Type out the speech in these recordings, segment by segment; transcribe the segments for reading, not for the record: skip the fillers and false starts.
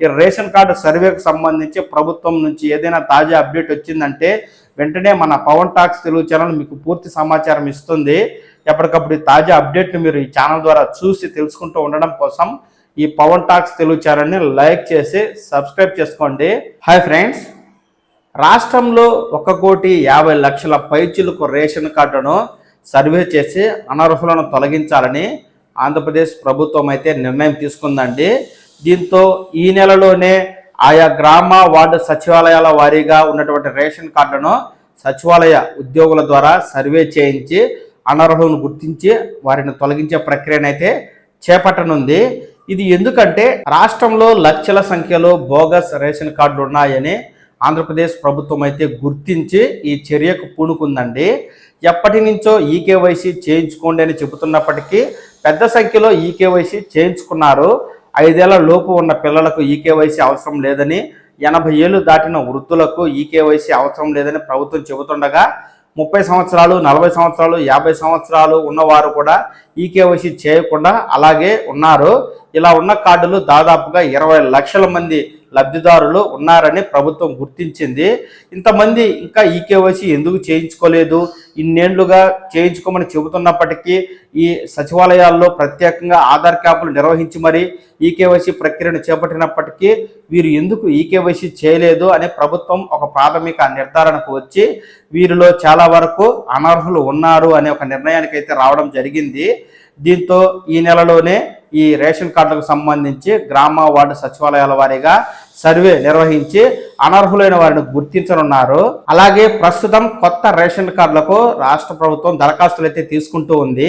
ఈ ration card సర్వేకు సంబంధించి ప్రభుత్వం నుంచి ఏదైనా తాజా అప్డేట్ వచ్చిందంటే వెంటనే మన పవన్ టాక్స్ తెలుగు ఛానల్ మీకు పూర్తి సమాచారం ఇస్తుంది. ఎప్పటికప్పుడు తాజా అప్డేట్ని మీరు ఈ ఛానల్ ద్వారా చూసి తెలుసుకుంటూ ఉండడం కోసం ఈ పవన్ టాక్స్ తెలుగు ఛానల్ని లైక్ చేసి సబ్స్క్రైబ్ చేసుకోండి. హాయ్ ఫ్రెండ్స్, రాష్ట్రంలో 1,50,00,000 పైచిలుకు రేషన్ కార్డును సర్వే చేసి అనర్హులను తొలగించాలని ఆంధ్రప్రదేశ్ ప్రభుత్వం అయితే నిర్ణయం తీసుకుందండి. దీంతో ఈ నెలలోనే ఆయా గ్రామ వార్డు సచివాలయాల వారీగా ఉన్నటువంటి రేషన్ కార్డును సచివాలయ ఉద్యోగుల ద్వారా సర్వే చేయించి అనర్హులను గుర్తించి వారిని తొలగించే ప్రక్రియనైతే చేపట్టనుంది. ఇది ఎందుకంటే రాష్ట్రంలో లక్షల సంఖ్యలో బోగస్ రేషన్ కార్డులు ఉన్నాయని ఆంధ్రప్రదేశ్ ప్రభుత్వం అయితే గుర్తించి ఈ చర్యకు పూనుకుందండి. ఎప్పటి నుంచో ఈకేవైసీ చేయించుకోండి అని చెబుతున్నప్పటికీ పెద్ద సంఖ్యలో ఈకేవైసీ చేయించుకున్నారు. 5 ఏళ్ల లోపు ఉన్న పిల్లలకు ఈకేవైసీ అవసరం లేదని, 80 ఏళ్ళు దాటిన వృద్ధులకు ఈకేవైసీ అవసరం లేదని ప్రభుత్వం చెబుతుండగా 30 సంవత్సరాలు, 40 సంవత్సరాలు, 50 సంవత్సరాలు ఉన్నవారు కూడా ఈకేవైసీ చేయకుండా అలాగే ఉన్నారు. ఇలా ఉన్న కార్డులు దాదాపుగా 20 లక్షల మంది లబ్ధిదారులు ఉన్నారని ప్రభుత్వం గుర్తించింది. ఇంతమంది ఇంకా ఈకేవైసీ ఎందుకు చేయించుకోలేదు, ఇన్నేళ్లుగా చేయించుకోమని చెబుతున్నప్పటికీ ఈ సచివాలయాల్లో ప్రత్యేకంగా ఆధార్ క్యాంపులు నిర్వహించి మరి ఈకేవైసీ ప్రక్రియను చేపట్టినప్పటికీ వీరు ఎందుకు ఈకేవైసీ చేయలేదు అనే ప్రభుత్వం ఒక ప్రాథమిక నిర్ధారణకు వచ్చి వీరిలో చాలా వరకు అనర్హులు ఉన్నారు అనే ఒక నిర్ణయానికి అయితే రావడం జరిగింది. దీంతో ఈ నెలలోనే ఈ రేషన్ కార్డులకు సంబంధించి గ్రామ వార్డు సచివాలయాల వారీగా సర్వే నిర్వహించి అనర్హులైన వారిని గుర్తించనున్నారు. అలాగే ప్రస్తుతం కొత్త రేషన్ కార్డులకు రాష్ట్ర ప్రభుత్వం దరఖాస్తులు అయితే తీసుకుంటూ ఉంది.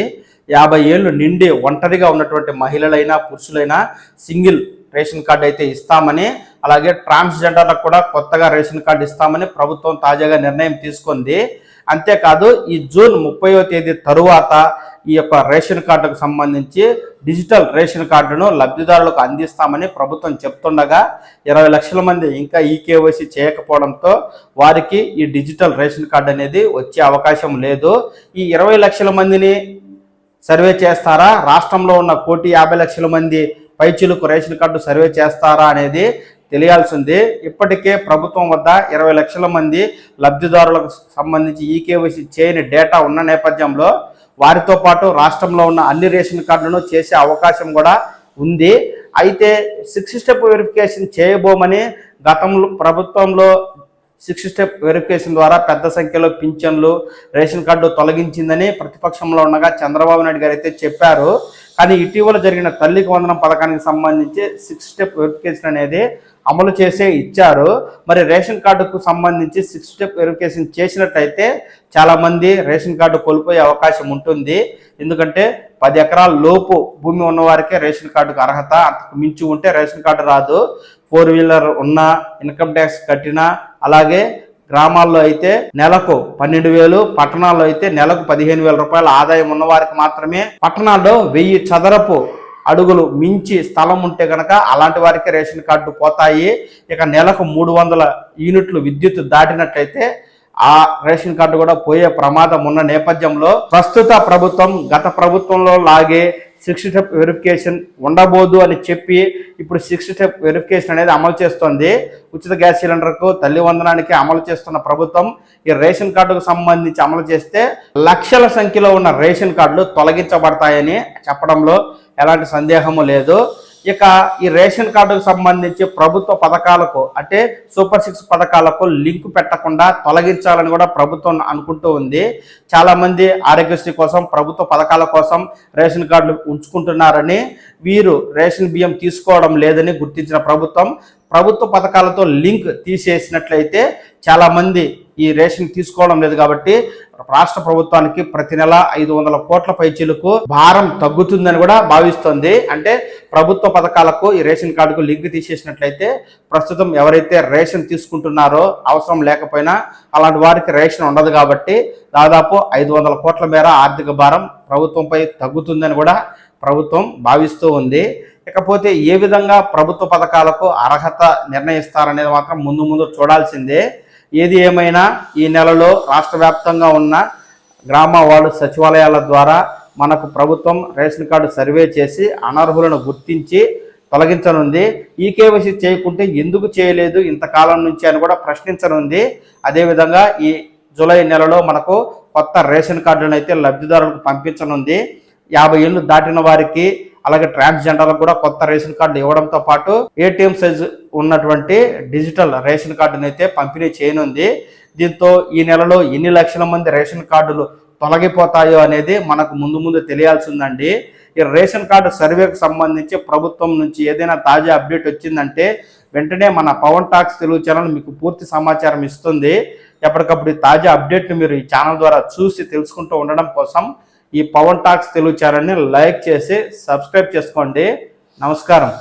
50 ఏళ్ళు నిండి ఒంటరిగా ఉన్నటువంటి మహిళలైనా పురుషులైనా సింగిల్ రేషన్ కార్డు అయితే ఇస్తామని, అలాగే ట్రాన్స్జెండర్లకు కూడా కొత్తగా రేషన్ కార్డు ఇస్తామని ప్రభుత్వం తాజాగా నిర్ణయం తీసుకుంది. అంతేకాదు ఈ జూన్ 30వ తేదీ తరువాత ఈ యొక్క రేషన్ కార్డుకు సంబంధించి డిజిటల్ రేషన్ కార్డును లబ్ధిదారులకు అందిస్తామని ప్రభుత్వం చెప్తుండగా 20 లక్షల మంది ఇంకా ఈకేవైసీ చేయకపోవడంతో వారికి ఈ డిజిటల్ రేషన్ కార్డు అనేది వచ్చే అవకాశం లేదు. ఈ 20 లక్షల మందిని సర్వే చేస్తారా, రాష్ట్రంలో ఉన్న 1,50,00,000 మంది పైచిలుకు రేషన్ కార్డు సర్వే చేస్తారా అనేది తెలియాల్సింది. ఇప్పటికే ప్రభుత్వం వద్ద 20 లక్షల మంది లబ్ధిదారులకు సంబంధించి ఈకేవైసీ చేయని డేటా ఉన్న నేపథ్యంలో వారితో పాటు రాష్ట్రంలో ఉన్న అన్ని రేషన్ కార్డులను చేసే అవకాశం కూడా ఉంది. అయితే 6 స్టెప్ వెరిఫికేషన్ చేయబోమని గతంలో ప్రభుత్వంలో 6 స్టెప్ వెరిఫికేషన్ ద్వారా పెద్ద సంఖ్యలో పింఛన్లు రేషన్ కార్డు తొలగించిందని ప్రతిపక్షంలో ఉండగా చంద్రబాబు నాయుడు గారు అయితే చెప్పారు. కానీ ఇటీవల జరిగిన తల్లికి వందనం పథకానికి సంబంధించి 6 స్టెప్ వెరిఫికేషన్ అనేది అమలు చేసే ఇచ్చారు. మరి రేషన్ కార్డుకు సంబంధించి 6 స్టెప్ వెరిఫికేషన్ చేసినట్టయితే చాలామంది రేషన్ కార్డు కోల్పోయే అవకాశం ఉంటుంది. ఎందుకంటే 10 ఎకరాల లోపు భూమి ఉన్నవారికే రేషన్ కార్డుకు అర్హత, అంతకు మించి ఉంటే రేషన్ కార్డు రాదు. 4 వీలర్ ఉన్నా, ఇన్కమ్ ట్యాక్స్ కట్టినా, అలాగే గ్రామాల్లో అయితే నెలకు 12,000, పట్టణాల్లో అయితే నెలకు 15,000 రూపాయల ఆదాయం ఉన్నవారికి మాత్రమే, పట్టణాల్లో 1000 చదరపు అడుగులు మించి స్థలం ఉంటే కనుక అలాంటి వారికి రేషన్ కార్డు పోతాయి. ఇక నెలకు 300 యూనిట్లు విద్యుత్ దాటినట్లయితే ఆ రేషన్ కార్డు కూడా పోయే ప్రమాదం ఉన్న నేపథ్యంలో ప్రస్తుత ప్రభుత్వం గత ప్రభుత్వంలో లాగే 6 స్టెప్ వెరిఫికేషన్ ఉండబోదు అని చెప్పి ఇప్పుడు 6 స్టెప్ వెరిఫికేషన్ అనేది అమలు చేస్తోంది. ఉచిత గ్యాస్ సిలిండర్కు, తల్లి వందనానికి అమలు చేస్తున్న ప్రభుత్వం ఈ రేషన్ కార్డుకు సంబంధించి అమలు చేస్తే లక్షల సంఖ్యలో ఉన్న రేషన్ కార్డులు తొలగించబడతాయని చెప్పడంలో ఎలాంటి సందేహము లేదు. ఇక ఈ రేషన్ కార్డుకు సంబంధించి ప్రభుత్వ పథకాలకు అంటే సూపర్ 6 పథకాలకు లింక్ పెట్టకుండా తొలగించాలని కూడా ప్రభుత్వం అనుకుంటూ ఉంది. చాలామంది ఆరోగ్యశ్రీ కోసం, ప్రభుత్వ పథకాల కోసం రేషన్ కార్డులు ఉంచుకుంటున్నారని, వీరు రేషన్ బియ్యం తీసుకోవడం లేదని గుర్తించిన ప్రభుత్వం ప్రభుత్వ పథకాలతో లింక్ తీసేసినట్లయితే చాలామంది ఈ రేషన్ తీసుకోవడం లేదు. కాబట్టి రాష్ట్ర ప్రభుత్వానికి ప్రతి నెల 500 కోట్ల పైచిలకు భారం తగ్గుతుందని కూడా భావిస్తోంది. అంటే ప్రభుత్వ పథకాలకు ఈ రేషన్ కార్డుకు లింక్ తీసేసినట్లయితే ప్రస్తుతం ఎవరైతే రేషన్ తీసుకుంటున్నారో అవసరం లేకపోయినా అలాంటి వారికి రేషన్ ఉండదు. కాబట్టి దాదాపు 500 కోట్ల మేర ఆర్థిక భారం ప్రభుత్వంపై తగ్గుతుందని కూడా ప్రభుత్వం భావిస్తూ ఉంది. ఇకపోతే ఏ విధంగా ప్రభుత్వ పథకాలకు అర్హత నిర్ణయిస్తారనేది మాత్రం ముందు చూడాల్సిందే. ఏది ఏమైనా ఈ నెలలో రాష్ట్ర వ్యాప్తంగా ఉన్న గ్రామ వార్డు సచివాలయాల ద్వారా మనకు ప్రభుత్వం రేషన్ కార్డు సర్వే చేసి అనర్హులను గుర్తించి తొలగించనుంది. ఈకేవైసీ చేయకుంటే ఎందుకు చేయలేదు ఇంతకాలం నుంచి అని కూడా ప్రశ్నించనుంది. అదేవిధంగా ఈ జూలై నెలలో మనకు కొత్త రేషన్ కార్డులను అయితే లబ్ధిదారులకు పంపించనుంది. 50 ఏళ్ళు దాటిన వారికి అలాగే ట్రాన్స్జెండర్లకు కూడా కొత్త రేషన్ కార్డు ఇవ్వడంతో పాటు ఏటీఎం సైజు ఉన్నటువంటి డిజిటల్ రేషన్ కార్డును అయితే పంపిణీ చేయనుంది. దీంతో ఈ నెలలో ఎన్ని లక్షల మంది రేషన్ కార్డులు తొలగిపోతాయో అనేది మనకు ముందు తెలియాల్సిందండి. ఈ రేషన్ కార్డు సర్వేకు సంబంధించి ప్రభుత్వం నుంచి ఏదైనా తాజా అప్డేట్ వచ్చిందంటే వెంటనే మన పవన్ టాక్స్ తెలుగు ఛానల్ మీకు పూర్తి సమాచారం ఇస్తుంది. ఎప్పటికప్పుడు ఈ తాజా అప్డేట్ని మీరు ఈ ఛానల్ ద్వారా చూసి తెలుసుకుంటూ ఉండడం కోసం ఈ పవన్ టాక్స్ తెలుగు ఛానల్ని లైక్ చేసి సబ్స్క్రైబ్ చేసుకోండి. నమస్కారం.